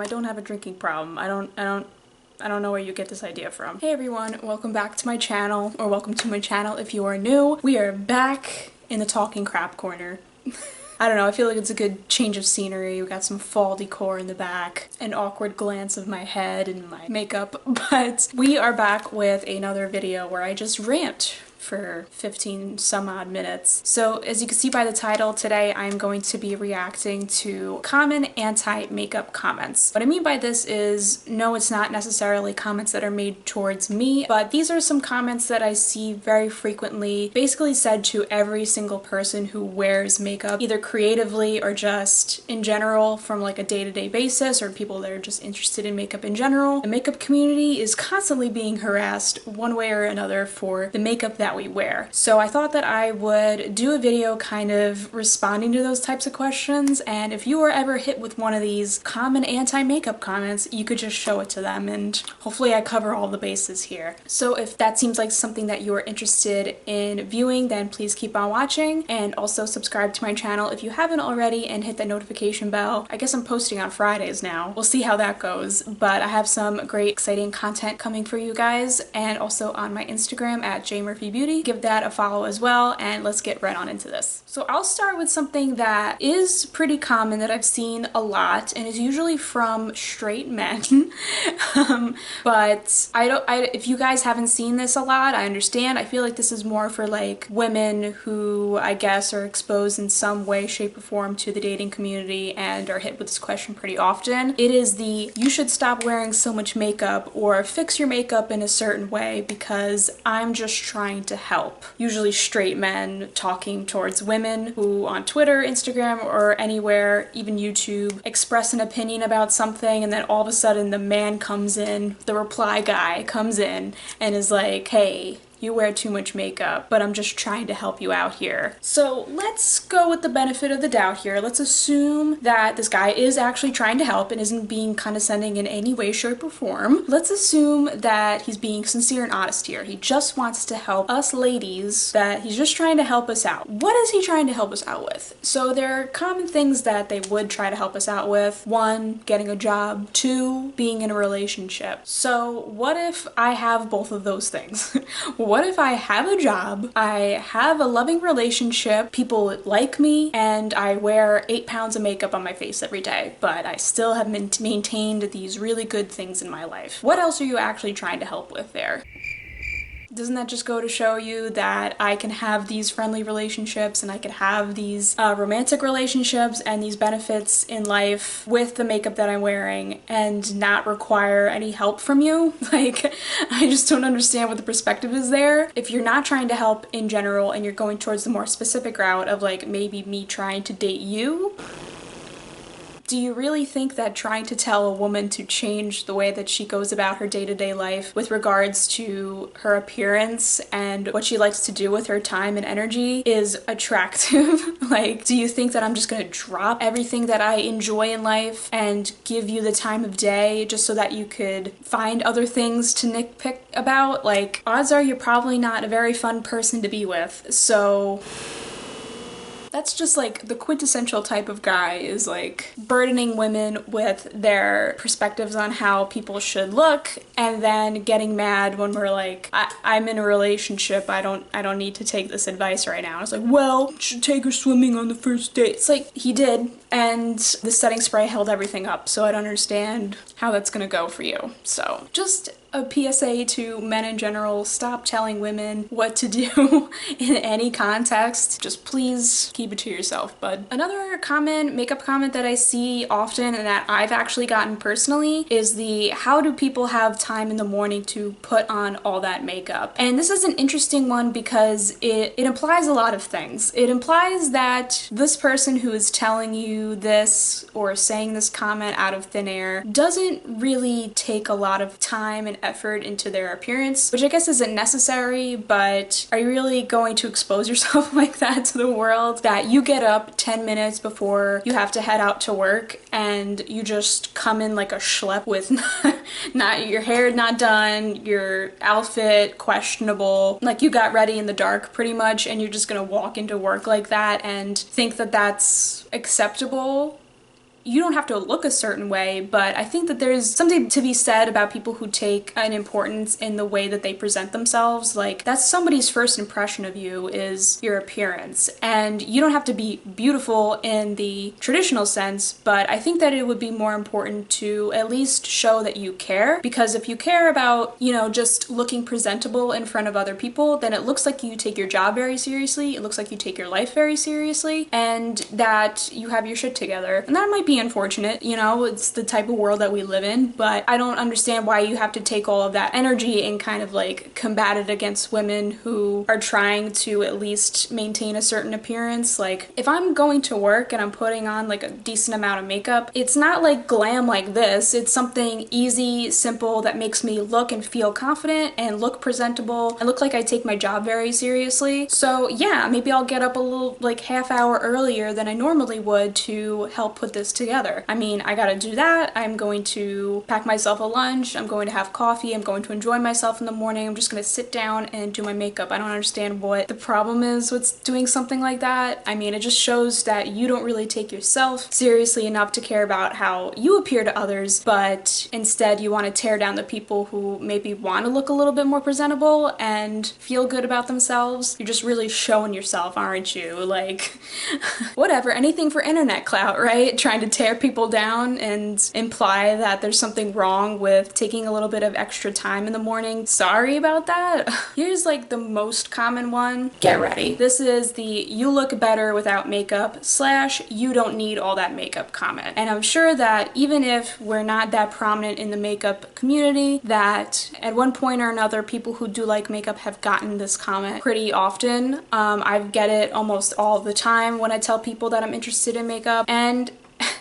I don't have a drinking problem. I don't know where you get this idea from. Hey everyone, welcome back to my channel, or welcome to my channel if you are new. We are back in the talking crap corner. I don't know, I feel like it's a good change of scenery. We got some fall decor in the back, an awkward glance of my head and my makeup, but we are back with another video where I just rant for 15 some odd minutes. So as you can see by the title, today I'm going to be reacting to common anti-makeup comments. What I mean by this is, no, it's not necessarily comments that are made towards me, but these are some comments that I see very frequently, basically said to every single person who wears makeup, either creatively or just in general from like a day-to-day basis, or people that are just interested in makeup in general. The makeup community is constantly being harassed one way or another for the makeup that we wear. So I thought that I would do a video kind of responding to those types of questions, and if you were ever hit with one of these common anti-makeup comments, you could just show it to them, and hopefully I cover all the bases here. So if that seems like something that you are interested in viewing, then please keep on watching, and also subscribe to my channel if you haven't already, and hit that notification bell. I guess I'm posting on Fridays now. We'll see how that goes, but I have some great exciting content coming for you guys, and also on my Instagram at jmurphybeauty. Give that a follow as well, and let's get right on into this. So I'll start with something that is pretty common that I've seen a lot, and is usually from straight men. But if you guys haven't seen this a lot, I understand. I feel like this is more for like women who I guess are exposed in some way, shape, or form to the dating community and are hit with this question pretty often. It is the "you should stop wearing so much makeup" or "fix your makeup in a certain way because I'm just trying to help." Usually straight men talking towards women who on Twitter, Instagram, or anywhere, even YouTube, express an opinion about something, and then all of a sudden the man comes in, the reply guy comes in and is like, "Hey, you wear too much makeup, but I'm just trying to help you out here." So let's go with the benefit of the doubt here. Let's assume that this guy is actually trying to help and isn't being condescending in any way, shape, or form. Let's assume that he's being sincere and honest here. He just wants to help us ladies, that he's just trying to help us out. What is he trying to help us out with? So there are common things that they would try to help us out with. 1, getting a job. 2, being in a relationship. So what if I have both of those things? What if I have a job, I have a loving relationship, people like me, and I wear 8 pounds of makeup on my face every day, but I still have maintained these really good things in my life? What else are you actually trying to help with there? Doesn't that just go to show you that I can have these friendly relationships and I can have these romantic relationships and these benefits in life with the makeup that I'm wearing and not require any help from you? Like, I just don't understand what the perspective is there. If you're not trying to help in general and you're going towards the more specific route of like maybe me trying to date you, do you really think that trying to tell a woman to change the way that she goes about her day-to-day life with regards to her appearance and what she likes to do with her time and energy is attractive? Like, do you think that I'm just gonna drop everything that I enjoy in life and give you the time of day just so that you could find other things to nitpick about? Like, odds are you're probably not a very fun person to be with, so that's just like the quintessential type of guy, is like burdening women with their perspectives on how people should look and then getting mad when we're like, I'm in a relationship, I don't need to take this advice right now. It's like, well, you should take her swimming on the first date. It's like, he did, and the setting spray held everything up, so I don't understand how that's gonna go for you. So just a PSA to men in general: stop telling women what to do in any context. Just please keep it to yourself, bud. Another common makeup comment that I see often and that I've actually gotten personally is the "how do people have time in the morning to put on all that makeup?" And this is an interesting one because it implies a lot of things. It implies that this person who is telling you this or saying this comment out of thin air doesn't really take a lot of time and effort into their appearance, which I guess isn't necessary, but are you really going to expose yourself like that to the world, that you get up 10 minutes before you have to head out to work and you just come in like a schlep with not your hair not done, your outfit questionable, like you got ready in the dark pretty much, and you're just gonna walk into work like that and think that that's acceptable? you don't have to look a certain way, but I think that there's something to be said about people who take an importance in the way that they present themselves. Like, that's somebody's first impression of you is your appearance. And you don't have to be beautiful in the traditional sense, but I think that it would be more important to at least show that you care, because if you care about, you know, just looking presentable in front of other people, then it looks like you take your job very seriously, it looks like you take your life very seriously, and that you have your shit together. And that might be unfortunate, you know, it's the type of world that we live in, but I don't understand why you have to take all of that energy and kind of like combat it against women who are trying to at least maintain a certain appearance. Like, if I'm going to work and I'm putting on like a decent amount of makeup, it's not like glam like this, it's something easy, simple, that makes me look and feel confident and look presentable and look like I take my job very seriously. So yeah, maybe I'll get up a little like half hour earlier than I normally would to help put this together. I mean, I gotta do that. I'm going to pack myself a lunch, I'm going to have coffee, I'm going to enjoy myself in the morning, I'm just gonna sit down and do my makeup. I don't understand what the problem is with doing something like that. I mean, it just shows that you don't really take yourself seriously enough to care about how you appear to others, but instead you want to tear down the people who maybe want to look a little bit more presentable and feel good about themselves. You're just really showing yourself, aren't you? Like, whatever, anything for internet clout, right? Trying to tear people down and imply that there's something wrong with taking a little bit of extra time in the morning. Sorry about that. Here's like the most common one. Get ready. This is the "you look better without makeup" / "you don't need all that makeup" comment. And I'm sure that even if we're not that prominent in the makeup community, that at one point or another people who do like makeup have gotten this comment pretty often. I get it almost all the time when I tell people that I'm interested in makeup, and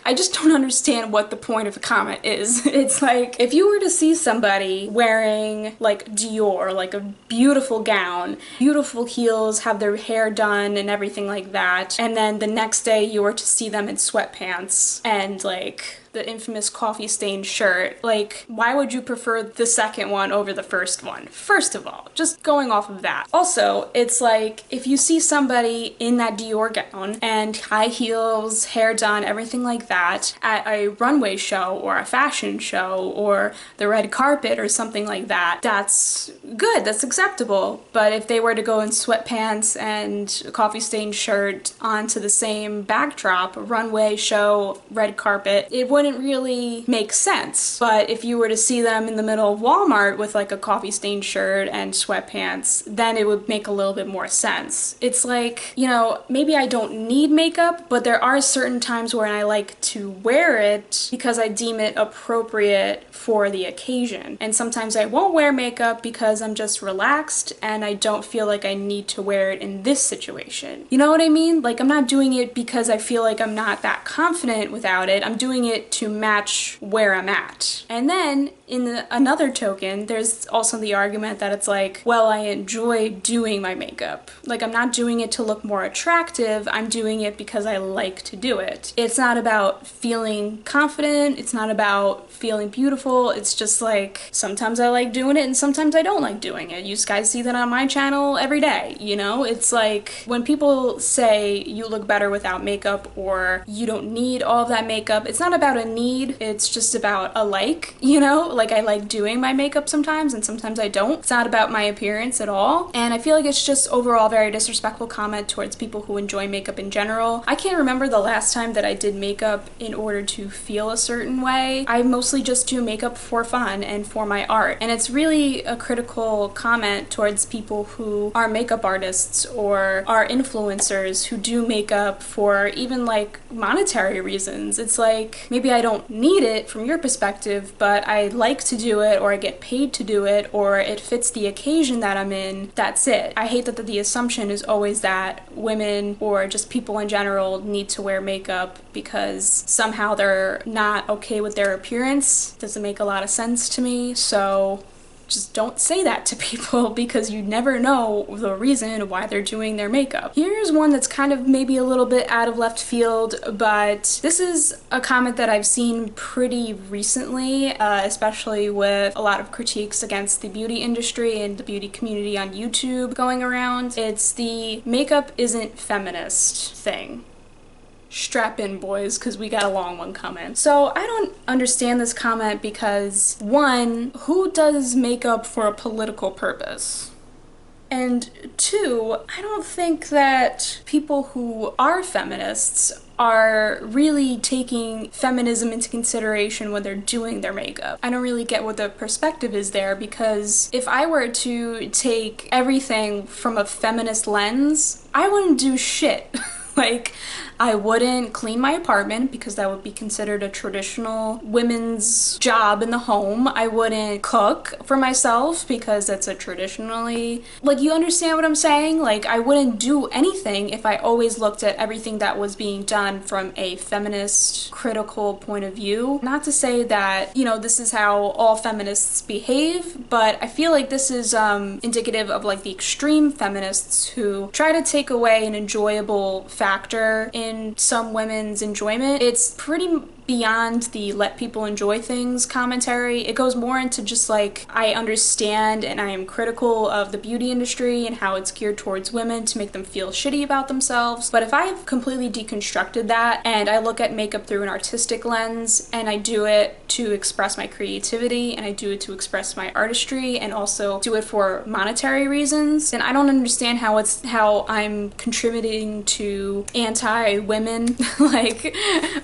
I just don't understand what the point of the comment is. It's like, if you were to see somebody wearing like Dior, like a beautiful gown, beautiful heels, have their hair done and everything like that, and then the next day you were to see them in sweatpants and like the infamous coffee stained shirt, like, why would you prefer the second one over the first one? First of all, just going off of that. Also, it's like, if you see somebody in that Dior gown and high heels, hair done, everything like that at a runway show or a fashion show or the red carpet or something like that, that's good, that's acceptable. But if they were to go in sweatpants and a coffee stained shirt onto the same backdrop, runway show, red carpet, it wouldn't really make sense. But if you were to see them in the middle of Walmart with like a coffee stained shirt and sweatpants, then it would make a little bit more sense. It's like, you know, maybe I don't need makeup, but there are certain times when I like to wear it because I deem it appropriate for the occasion. And sometimes I won't wear makeup because I'm just relaxed and I don't feel like I need to wear it in this situation. You know what I mean? Like, I'm not doing it because I feel like I'm not that confident without it. I'm doing it to match where I'm at. And then in another token, there's also the argument that it's like, well, I enjoy doing my makeup. Like, I'm not doing it to look more attractive, I'm doing it because I like to do it. It's not about feeling confident, it's not about feeling beautiful, it's just like, sometimes I like doing it and sometimes I don't like doing it. You guys see that on my channel every day, you know? It's like, when people say you look better without makeup or you don't need all of that makeup, it's not about a need, it's just about a like, you know? Like, I like doing my makeup sometimes and sometimes I don't. It's not about my appearance at all. And I feel like it's just overall very disrespectful comment towards people who enjoy makeup in general. I can't remember the last time that I did makeup in order to feel a certain way. I mostly just do makeup for fun and for my art. And it's really a critical comment towards people who are makeup artists or are influencers who do makeup for even like monetary reasons. It's like, maybe I don't need it from your perspective, but I like to do it, or I get paid to do it, or it fits the occasion that I'm in. That's it. I hate that the assumption is always that women or just people in general need to wear makeup because somehow they're not okay with their appearance. Doesn't make a lot of sense to me. So just don't say that to people because you never know the reason why they're doing their makeup. Here's one that's kind of maybe a little bit out of left field, but this is a comment that I've seen pretty recently, especially with a lot of critiques against the beauty industry and the beauty community on YouTube going around. It's the "makeup isn't feminist" thing. Strap in, boys, because we got a long one coming. So I don't understand this comment because, one, who does makeup for a political purpose? And two, I don't think that people who are feminists are really taking feminism into consideration when they're doing their makeup. I don't really get what the perspective is there, because if I were to take everything from a feminist lens, I wouldn't do shit. Like, I wouldn't clean my apartment because that would be considered a traditional women's job in the home. I wouldn't cook for myself because that's a traditionally... Like, you understand what I'm saying? Like, I wouldn't do anything if I always looked at everything that was being done from a feminist, critical point of view. Not to say that, you know, this is how all feminists behave, but I feel like this is indicative of like the extreme feminists who try to take away an enjoyable factor in some women's enjoyment. It's pretty beyond the let people enjoy things commentary. It goes more into just like, I understand and I am critical of the beauty industry and how it's geared towards women to make them feel shitty about themselves. But if I've completely deconstructed that and I look at makeup through an artistic lens and I do it to express my creativity and I do it to express my artistry and also do it for monetary reasons, then I don't understand how I'm contributing to anti-women like,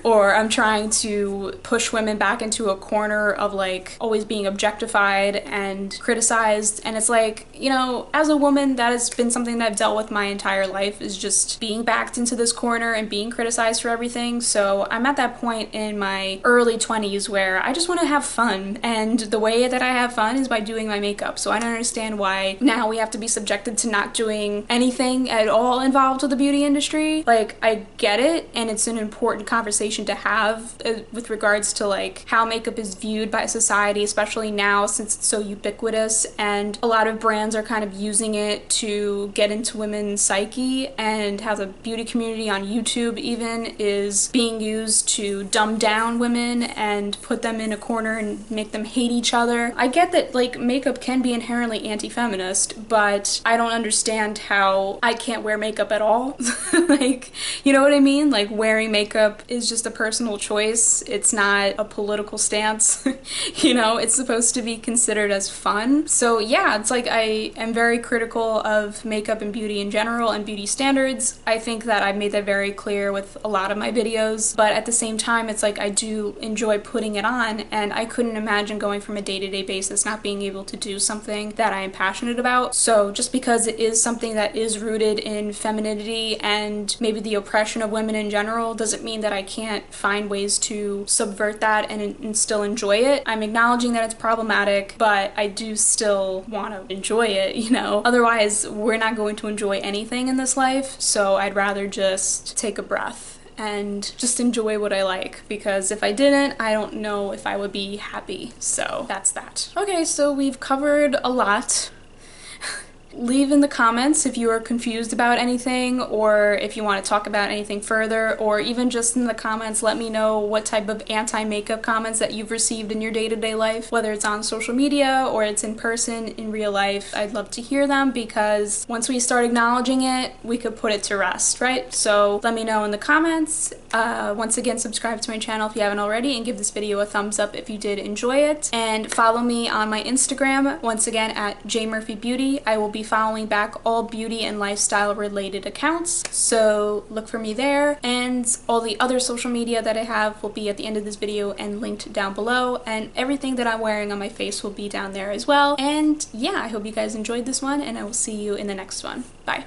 or I'm trying to push women back into a corner of like always being objectified and criticized. And it's like, you know, as a woman, that has been something that I've dealt with my entire life, is just being backed into this corner and being criticized for everything. So I'm at that point in my early 20s where I just want to have fun, and the way that I have fun is by doing my makeup. So I don't understand why now we have to be subjected to not doing anything at all involved with the beauty industry. Like, I get it, and it's an important conversation to have with regards to like how makeup is viewed by society, especially now since it's so ubiquitous and a lot of brands are kind of using it to get into women's psyche, and how the beauty community on YouTube even is being used to dumb down women and put them in a corner and make them hate each other. I get that like makeup can be inherently anti-feminist, but I don't understand how I can't wear makeup at all. Like, you know what I mean? Like, wearing makeup is just a personal choice. It's not a political stance. You know, it's supposed to be considered as fun. So yeah, it's like I am very critical of makeup and beauty in general and beauty standards. I think that I've made that very clear with a lot of my videos, but at the same time, it's like I do enjoy putting it on, and I couldn't imagine going from a day-to-day basis not being able to do something that I am passionate about. So just because it is something that is rooted in femininity and maybe the oppression of women in general doesn't mean that I can't find ways to subvert that and still enjoy it. I'm acknowledging that it's problematic, but I do still want to enjoy it, you know? Otherwise, we're not going to enjoy anything in this life, so I'd rather just take a breath and just enjoy what I like, because if I didn't, I don't know if I would be happy. So that's that. Okay, so we've covered a lot. Leave in the comments if you are confused about anything, or if you want to talk about anything further, or even just in the comments let me know what type of anti-makeup comments that you've received in your day-to-day life, whether it's on social media or it's in person in real life. I'd love to hear them, because once we start acknowledging it, we could put it to rest, right? So let me know in the comments. Once again, subscribe to my channel if you haven't already, and give this video a thumbs up if you did enjoy it, and follow me on my Instagram, once again at jmurphybeauty. I will be following back all beauty and lifestyle related accounts, so look for me there, and all the other social media that I have will be at the end of this video and linked down below, and everything that I'm wearing on my face will be down there as well. And yeah, I hope you guys enjoyed this one, and I will see you in the next one. Bye.